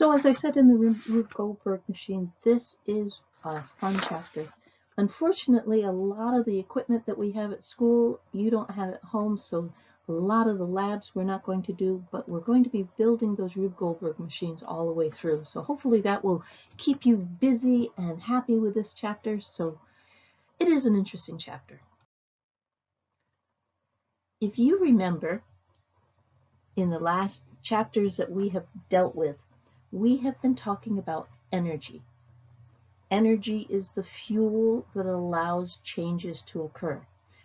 So as I said in the Rube Goldberg machine, this is a fun chapter. Unfortunately, a lot of the equipment that we have at school, you don't have at home, so a lot of the labs we're not going to do, but we're going to be building those Rube Goldberg machines all the way through. So hopefully that will keep you busy and happy with this chapter. So it is an interesting chapter. If you remember, in the last chapters that we have dealt with, we have been talking about energy. Energy is the fuel that allows changes to occur.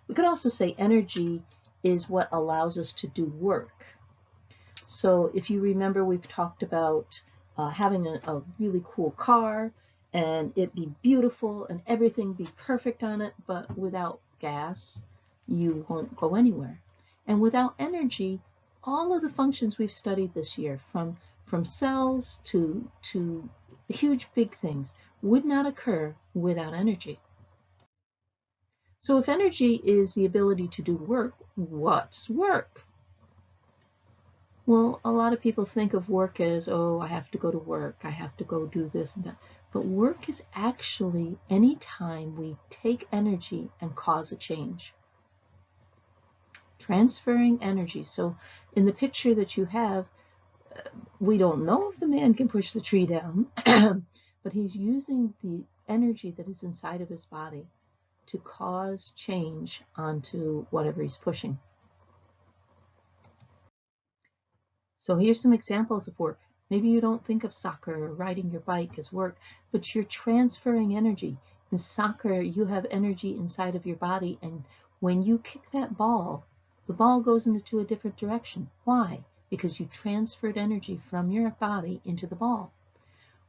We could also say energy is what allows us to do work. So if you remember, we've talked about having a really cool car and it be beautiful and everything be perfect on it, but without gas, you won't go anywhere. And without energy, all of the functions we've studied this year, from cells to huge big things, would not occur without energy. So if energy is the ability to do work, what's work? Well, a lot of people think of work as, oh, I have to go to work, I have to go do this and that. But work is actually any time we take energy and cause a change. Transferring energy. So in the picture that you have, we don't know if the man can push the tree down, but he's using the energy that is inside of his body to cause change onto whatever he's pushing. So here's some examples of work. Maybe you don't think of soccer or riding your bike as work, but you're transferring energy. In soccer, you have energy inside of your body, and when you kick that ball, the ball goes into a different direction. Why? Because you transferred energy from your body into the ball.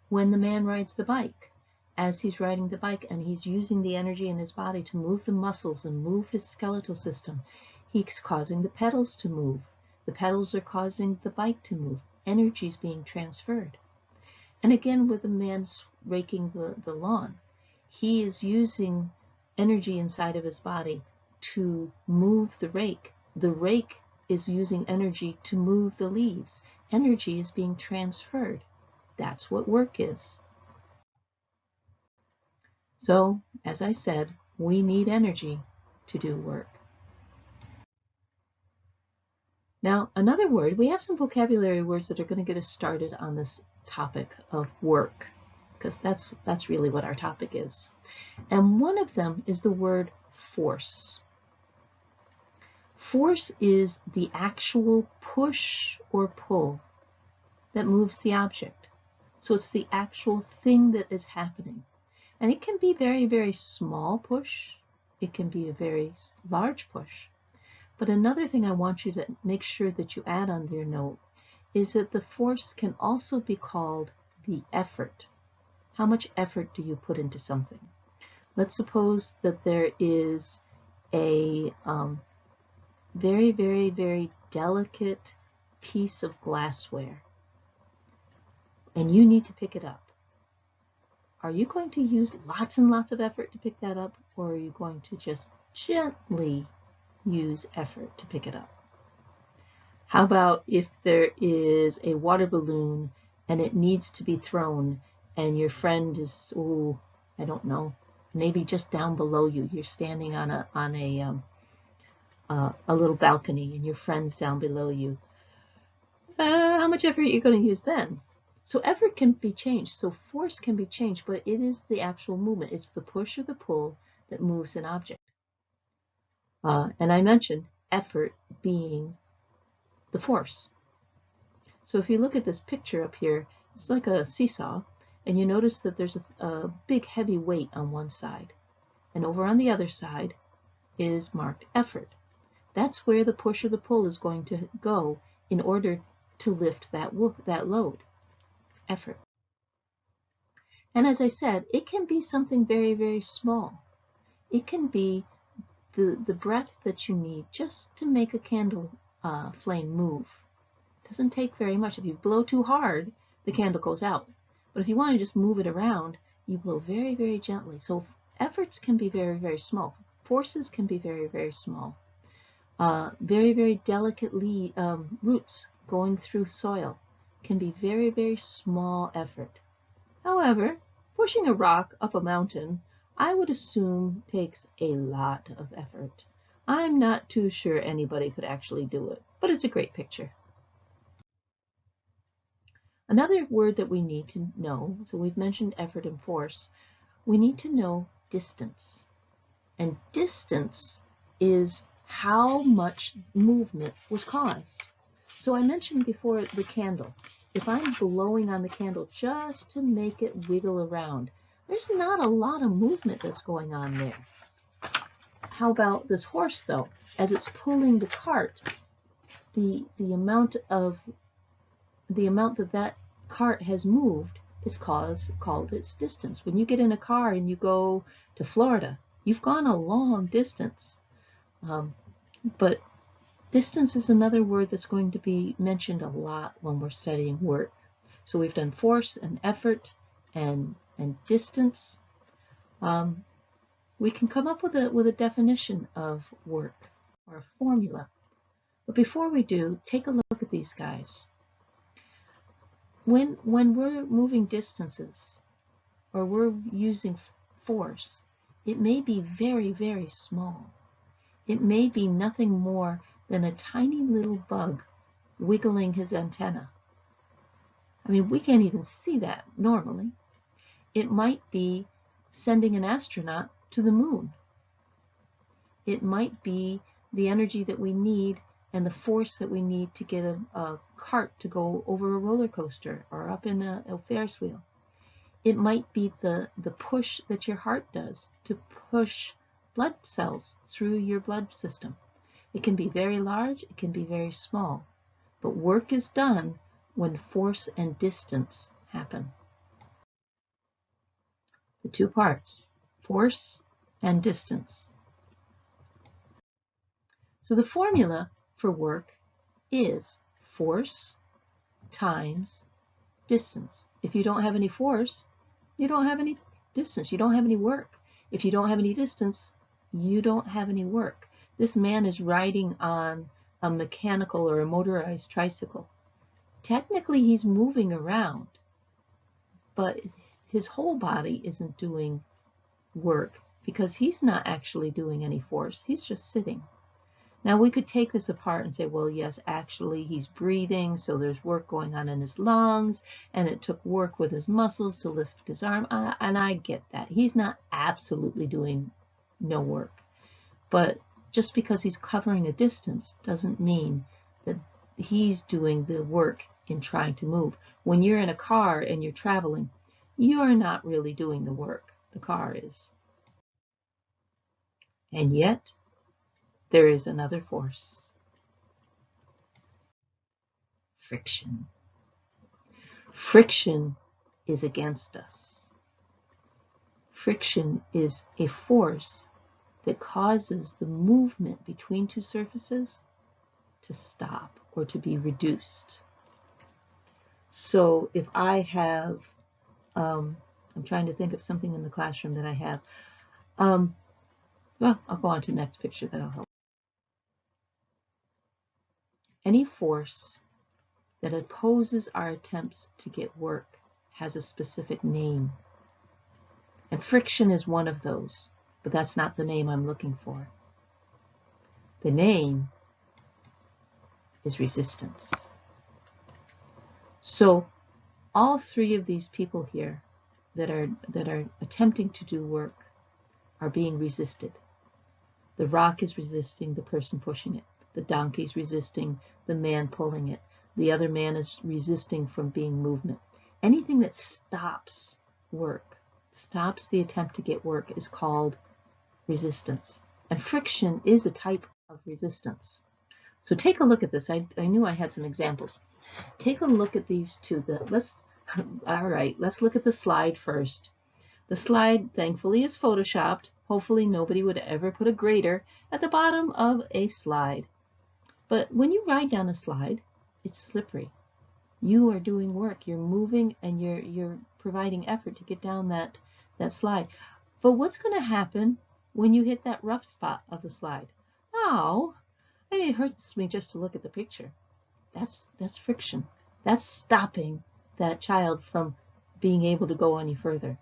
When the man rides the bike, as he's riding the bike and he's using the energy in his body to move the muscles and move his skeletal system, he's causing the pedals to move. The pedals are causing the bike to move. Energy is being transferred. And again, with the man raking the lawn, he is using energy inside of his body to move the rake. The rake is using energy to move the leaves. Energy is being transferred. That's what work is. So, as I said, we need energy to do work. Now, another word, we have some vocabulary words that are going to get us started on this topic of work, because that's really what our topic is. And one of them is the word force. Force is the actual push or pull that moves the object. So it's the actual thing that is happening. And it can be very, very small push. It can be a very large push. But another thing I want you to make sure that you add on your note is that the force can also be called the effort. How much effort do you put into something? Let's suppose that there is a very, very, very delicate piece of glassware and you need to pick it up. Are you going to use lots and lots of effort to pick that up, or are you going to just gently use effort to pick it up? How about if there is a water balloon and it needs to be thrown and your friend is, oh, I don't know, maybe just down below you. You're standing on a little balcony and your friend's down below you. How much effort are you going to use then? So effort can be changed. So force can be changed, but it is the actual movement. It's the push or the pull that moves an object. And I mentioned effort being the force. So if you look at this picture up here, it's like a seesaw, and you notice that there's a big heavy weight on one side. And over on the other side is marked effort. That's where the push or the pull is going to go in order to lift that load. Effort. And as I said, it can be something very, very small. It can be the breath that you need just to make a candle flame move. It doesn't take very much. If you blow too hard, the candle goes out. But if you want to just move it around, you blow very, very gently. So efforts can be very, very small. Forces can be very, very small. Very, very delicate roots going through soil can be very, very small effort. However, pushing a rock up a mountain, I would assume takes a lot of effort. I'm not too sure anybody could actually do it, but it's a great picture. Another word that we need to know, so we've mentioned effort and force, we need to know distance. And distance is how much movement was caused. So I mentioned before the candle. If I'm blowing on the candle just to make it wiggle around, there's not a lot of movement that's going on there. How about this horse though? As it's pulling the cart, the amount that cart has moved is called its distance. When you get in a car and you go to Florida, you've gone a long distance. But distance is another word that's going to be mentioned a lot when we're studying work. So we've done force and effort and distance. We can come up with a definition of work or a formula. But before we do, take a look at these guys. When we're moving distances or we're using force, it may be very, very small. It may be nothing more than a tiny little bug wiggling his antenna. I mean, we can't even see that normally. It might be sending an astronaut to the moon. It might be the energy that we need and the force that we need to get a cart to go over a roller coaster or up in a Ferris wheel. It might be the push that your heart does to push blood cells through your blood system. It can be very large, it can be very small, but work is done when force and distance happen. The two parts, force and distance. So the formula for work is force times distance. If you don't have any force, you don't have any distance. You don't have any work. If you don't have any distance, you don't have any work. This man is riding on a mechanical or a motorized tricycle. Technically, he's moving around, but his whole body isn't doing work because he's not actually doing any force. He's just sitting. Now we could take this apart and say, well, yes, actually he's breathing, so there's work going on in his lungs, and it took work with his muscles to lift his arm, and I get that. He's not absolutely doing no work. But just because he's covering a distance doesn't mean that he's doing the work in trying to move. When you're in a car and you're traveling, you're not really doing the work. The car is. And yet, there is another force. Friction. Friction is against us. Friction is a force that causes the movement between two surfaces to stop or to be reduced. So if I have, I'm trying to think of something in the classroom that I have. Well, I'll go on to the next picture, that'll help. Any force that opposes our attempts to get work has a specific name. And friction is one of those, but that's not the name I'm looking for. The name is resistance. So all three of these people here that are attempting to do work are being resisted. The rock is resisting the person pushing it. The donkey is resisting the man pulling it. The other man is resisting from being movement. Anything that stops work, stops the attempt to get work, is called resistance. And friction is a type of resistance. So take a look at this. I knew I had some examples. Take a look at these two. All right, let's look at the slide first. The slide, thankfully, is photoshopped. Hopefully nobody would ever put a grater at the bottom of a slide. But when you ride down a slide, it's slippery. You are doing work. You're moving and you're providing effort to get down that slide. But what's going to happen when you hit that rough spot of the slide? Oh, it hurts me just to look at the picture. That's friction. That's stopping that child from being able to go any further.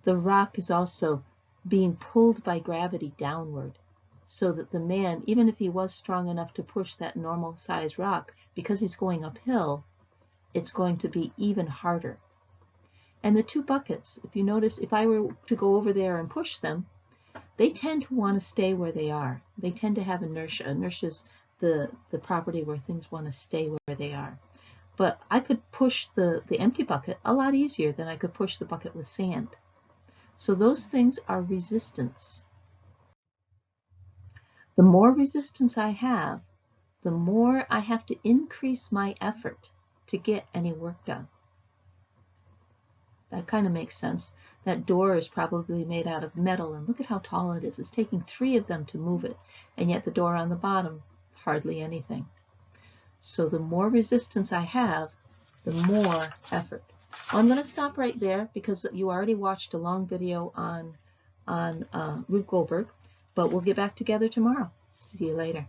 The rock is also being pulled by gravity downward, so that the man, even if he was strong enough to push that normal size rock, because he's going uphill, it's going to be even harder. And the two buckets, if you notice, if I were to go over there and push them, they tend to want to stay where they are. They tend to have inertia. Inertia is the property where things want to stay where they are. But I could push the empty bucket a lot easier than I could push the bucket with sand. So those things are resistance. The more resistance I have, the more I have to increase my effort to get any work done. That kind of makes sense. That door is probably made out of metal, and look at how tall it is. It's taking 3 of them to move it, and yet the door on the bottom, hardly anything. So the more resistance I have, the more effort. Well, I'm going to stop right there because you already watched a long video on Rube Goldberg, but we'll get back together tomorrow. See you later.